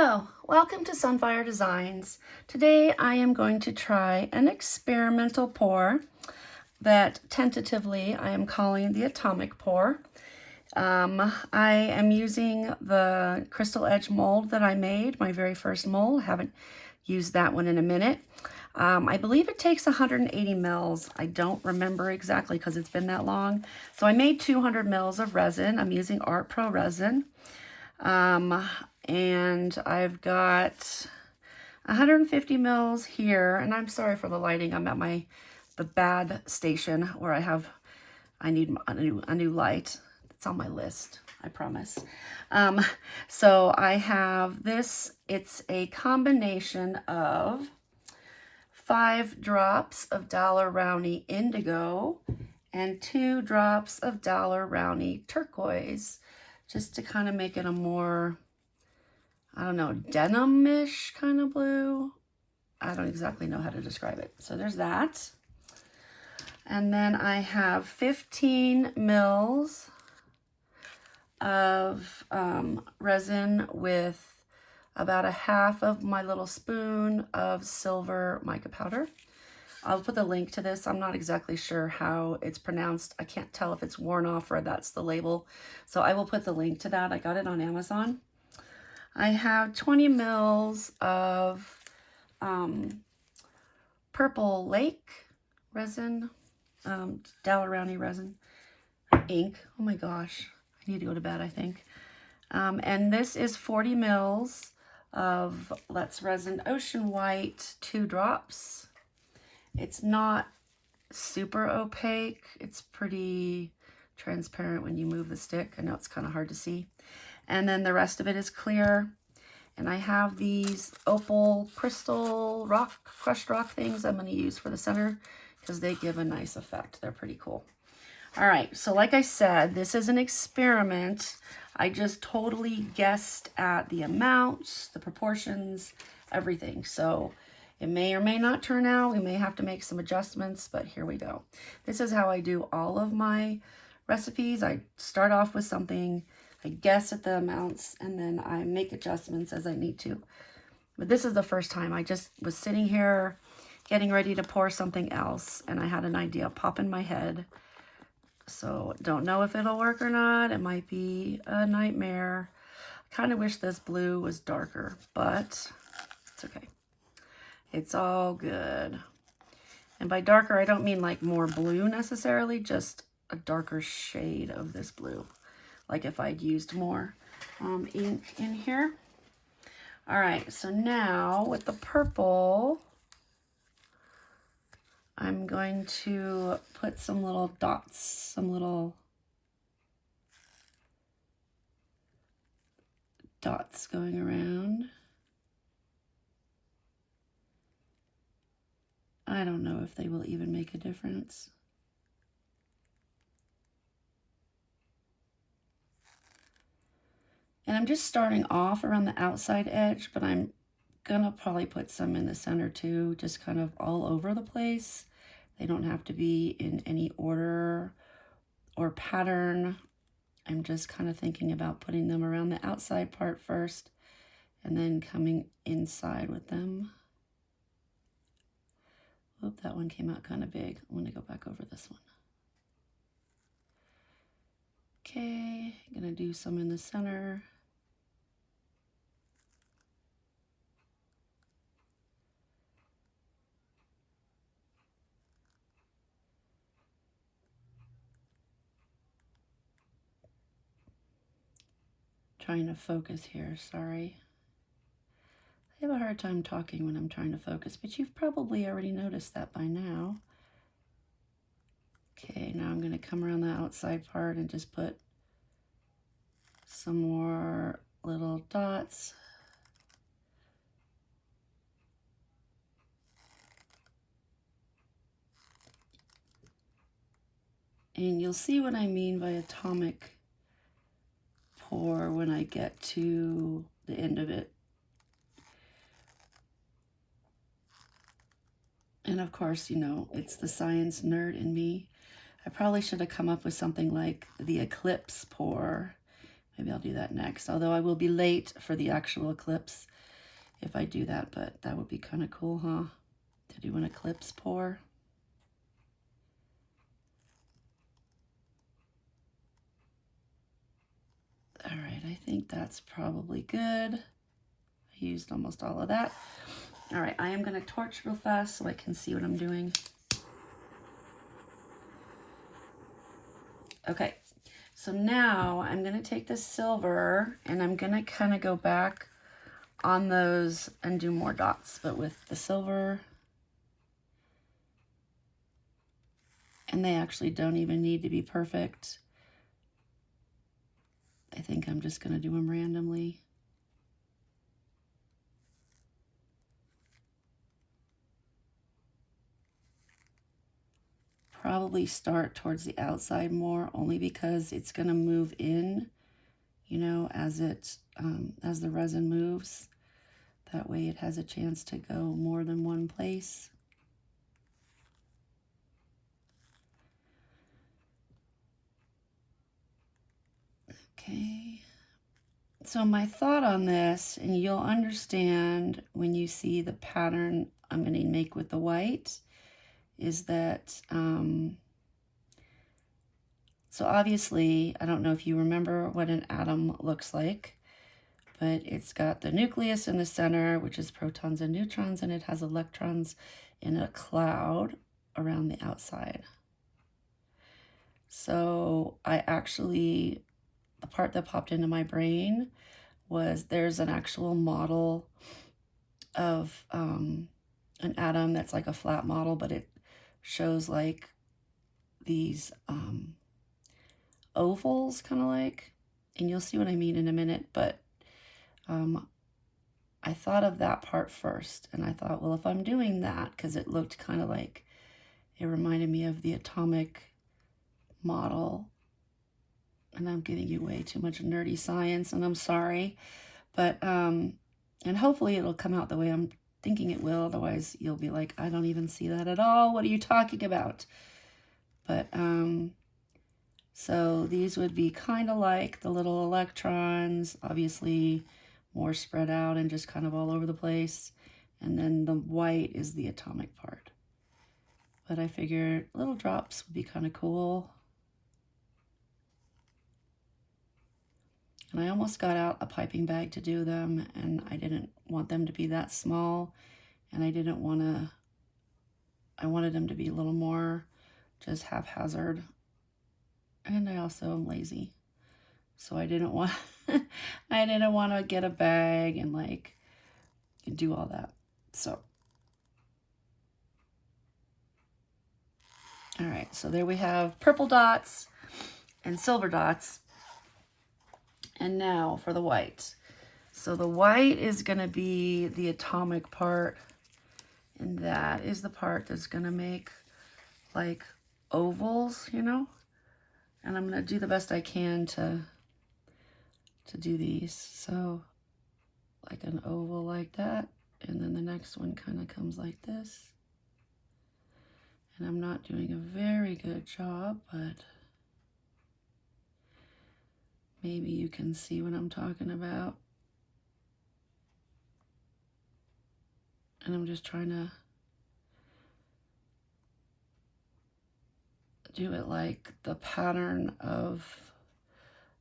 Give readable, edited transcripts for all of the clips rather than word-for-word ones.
Hello, welcome to Sunfire Designs. Today I am going to try an experimental pour that tentatively I am calling the atomic pour. I am using the Crystal Edge mold that I made, my very first mold. Haven't used that one in a minute. I believe it takes 180 mils. I don't remember exactly because it's been that long. So I made 200 mils of resin. I'm using Art Pro resin. And I've got 150 mils here, and I'm sorry for the lighting. I'm at the bad station where I need a new light. It's on my list, I promise. So I have this. It's a combination of 5 drops of Daler-Rowney Indigo and 2 drops of Daler-Rowney Turquoise, just to kind of make it a more, I don't know, denim-ish kind of blue. I don't exactly know how to describe it. So there's that. And then I have 15 mils of resin with about 1/2 of my little spoon of silver mica powder. I'll put the link to this. I'm not exactly sure how it's pronounced. I can't tell if it's worn off or that's the label. So I will put the link to that. I got it on Amazon. I have 20 mils of Purple Lake resin, Daler-Rowney resin, ink. Oh my gosh, I need to go to bed, I think. And this is 40 mils of Let's Resin Ocean White 2 drops. It's not super opaque. It's pretty transparent when you move the stick. I know it's kind of hard to see. And then the rest of it is clear. And I have these opal crystal rock, crushed rock things I'm going to use for the center because they give a nice effect. They're pretty cool. All right, so like I said, this is an experiment. I just totally guessed at the amounts, the proportions, everything. So it may or may not turn out. We may have to make some adjustments, but here we go. This is how I do all of my recipes. I start off with something, I guess at the amounts, and then I make adjustments as I need to. But this is the first time. I just was sitting here getting ready to pour something else, and I had an idea pop in my head. So don't know if it'll work or not. It might be a nightmare. I kind of wish this blue was darker, but it's okay. It's all good. And by darker, I don't mean like more blue necessarily, just a darker shade of this blue. Like if I'd used more ink in here. All right, so now with the purple, I'm going to put some little dots, some little dots going around. I don't know if they will even make a difference. And I'm just starting off around the outside edge, but I'm gonna probably put some in the center too, just kind of all over the place. They don't have to be in any order or pattern. I'm just kind of thinking about putting them around the outside part first and then coming inside with them. Oop, that one came out kind of big. I'm gonna go back over this one. Okay, I'm gonna do some in the center. Trying to focus here, sorry. I have a hard time talking when I'm trying to focus, but you've probably already noticed that by now. Okay, now I'm going to come around the outside part and just put some more little dots. And you'll see what I mean by atomic pour when I get to the end of it. And of course, you know, it's the science nerd in me. I probably should have come up with something like the eclipse pour, Maybe I'll do that next, although I will be late for the actual eclipse if I do that, but that would be kind of cool, huh? To do an eclipse pour. All right, I think that's probably good. I used almost all of that. All right, I am going to torch real fast so I can see what I'm doing. Okay, so now I'm going to take the silver and I'm going to kind of go back on those and do more dots, but with the silver. And they actually don't even need to be perfect. I think I'm just going to do them randomly. Probably start towards the outside more, only because it's going to move in, you know, as the resin moves. That way it has a chance to go more than one place. Okay. So my thought on this, and you'll understand when you see the pattern I'm going to make with the white, is that, so obviously, I don't know if you remember what an atom looks like, but it's got the nucleus in the center, which is protons and neutrons, and it has electrons in a cloud around the outside. So I actually, the part that popped into my brain was there's an actual model of an atom that's like a flat model, but it shows like these ovals, kind of like, and you'll see what I mean in a minute, but I thought of that part first, and I thought, well, if I'm doing that, because it looked kind of like, it reminded me of the atomic model, and I'm giving you way too much nerdy science, and I'm sorry, but, and hopefully it'll come out the way I'm thinking it will, otherwise you'll be like, I don't even see that at all, what are you talking about? But, so these would be kind of like the little electrons, obviously more spread out and just kind of all over the place. And then the white is the atomic part. But I figured little drops would be kind of cool. And I almost got out a piping bag to do them, and I didn't want them to be that small. And I didn't want to, I wanted them to be a little more just haphazard. And I also am lazy. So I didn't want, I didn't want to get a bag and like do all that. So, all right, so there we have purple dots and silver dots. And now for the white. So the white is going to be the atomic part, and that is the part that's going to make like ovals, you know? And I'm going to do the best I can to do these. So like an oval like that, and then the next one kind of comes like this. And I'm not doing a very good job, but maybe you can see what I'm talking about. And I'm just trying to do it like the pattern of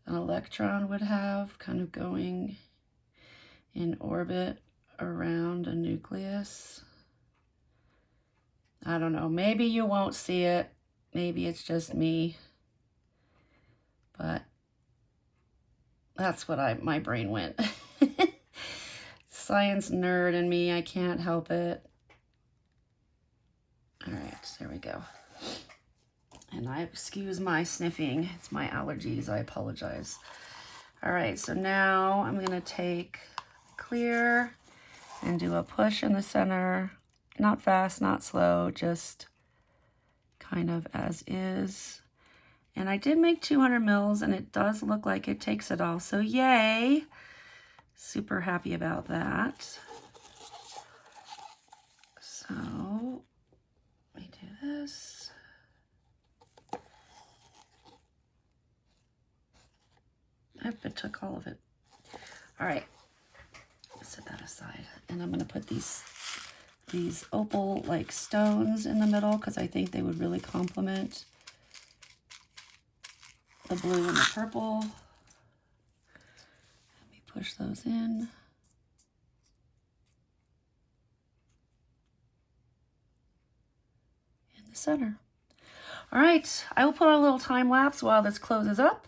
an electron would have, kind of going in orbit around a nucleus. I don't know, maybe you won't see it, maybe it's just me, but that's what my brain went. Science nerd in me, I can't help it. All right, there we go. And I excuse my sniffing, it's my allergies, I apologize. All right, so now I'm gonna take clear and do a push in the center. Not fast, not slow, just kind of as is. And I did make 200 mils, and it does look like it takes it all, so yay. Super happy about that. So, let me do this. I but took all of it. All right, set that aside. And I'm gonna put these opal like stones in the middle because I think they would really complement the blue and the purple. Let me push those in. In the center. All right, I will put on a little time lapse while this closes up.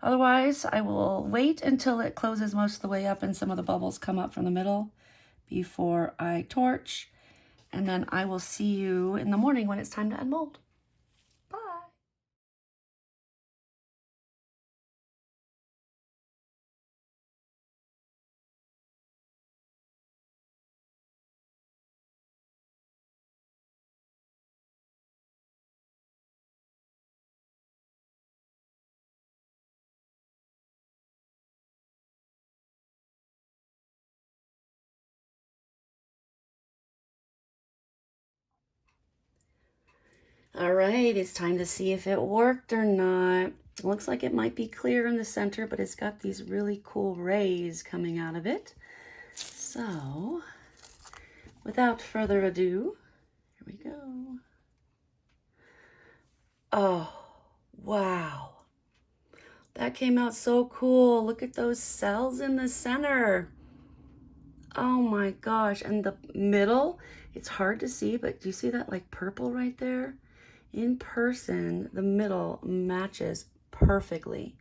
Otherwise, I will wait until it closes most of the way up and some of the bubbles come up from the middle before I torch. And then I will see you in the morning when it's time to unmold. Bye. All right, it's time to see if it worked or not. It looks like it might be clear in the center, but it's got these really cool rays coming out of it. So, without further ado, here we go. Oh, wow. That came out so cool. Look at those cells in the center. Oh my gosh. And the middle, it's hard to see, but do you see that like purple right there? In person, the middle matches perfectly.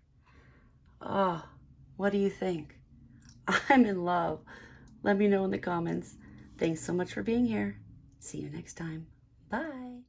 Ah, what do you think? I'm in love. Let me know in the comments. Thanks so much for being here. See you next time. Bye.